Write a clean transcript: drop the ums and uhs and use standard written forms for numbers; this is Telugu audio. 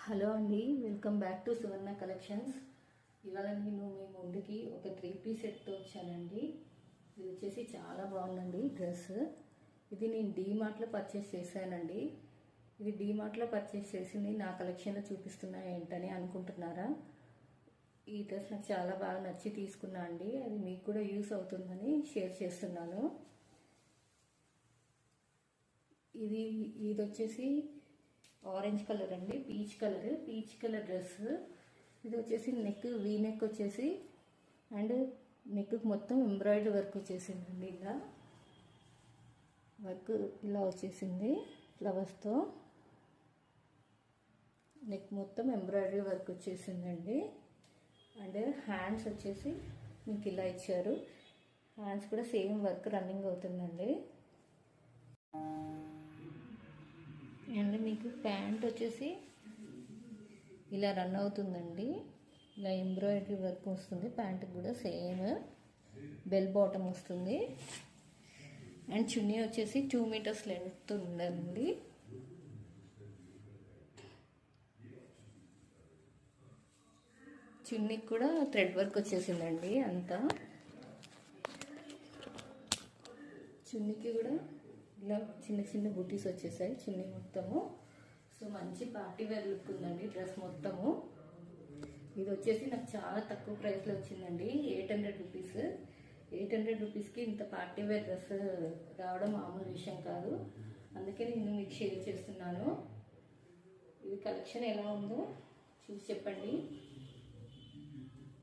హలో అండి, welcome back to Suvarna collections. ఇవాళ నేను మీ ముందుకి ఒక 3 పీస్ సెట్తో వచ్చానండి. ఇది వచ్చేసి చాలా బాగుందండి డ్రెస్. ఇది నేను డీమార్ట్లో పర్చేస్ చేశానండి. ఇది డీమార్ట్లో పర్చేస్ చేసింది నా కలెక్షన్లో చూపిస్తున్నా ఏంటని అనుకుంటున్నారా? ఈ డ్రెస్ నాకు చాలా బాగా నచ్చి తీసుకున్నా అండి. అది మీకు కూడా యూస్ అవుతుందని షేర్ చేస్తున్నాను. ఇది వచ్చేసి ఆరెంజ్ కలర్ అండి, పీచ్ కలర్ డ్రెస్. ఇది వచ్చేసి నెక్ వీ నెక్ వచ్చేసి అండ్ నెక్ మొత్తం ఎంబ్రాయిడరీ వర్క్ వచ్చేసిందండి. ఇలా వర్క్ ఇలా వచ్చేసింది ఫ్లవర్స్తో. నెక్ మొత్తం ఎంబ్రాయిడరీ వర్క్ వచ్చేసిందండి. అండ్ హ్యాండ్స్ వచ్చేసి మీకు ఇలా ఇచ్చారు. హ్యాండ్స్ కూడా సేమ్ వర్క్ రన్నింగ్ అవుతుందండి. అండ్ మీకు ప్యాంట్ వచ్చేసి ఇలా రన్ అవుతుందండి. ఇలా ఎంబ్రాయిడరీ వర్క్ వస్తుంది. ప్యాంట్కి కూడా సేమ్ బెల్ బాటమ్ వస్తుంది. అండ్ చున్నీ వచ్చేసి 2 మీటర్స్ లెంత్ ఉందండి. చున్నీకి కూడా థ్రెడ్ వర్క్ వచ్చేసిందండి. అంతా చున్నీకి కూడా ఇలా చిన్న చిన్న బుటీస్ వచ్చేసాయి చున్నీ మొత్తము. సో మంచి పార్టీ వేర్ లుక్ ఉందండి డ్రెస్ మొత్తము. ఇది వచ్చేసి నాకు చాలా తక్కువ ప్రైస్లో వచ్చిందండి, 800 రూపీస్. 800 రూపీస్కి ఇంత పార్టీ వేర్ డ్రెస్ రావడం మామూలు విషయం కాదు. అందుకే నేను మీకు షేర్ చేస్తున్నాను. ఇది కలెక్షన్ ఎలా ఉందో చూసి చెప్పండి.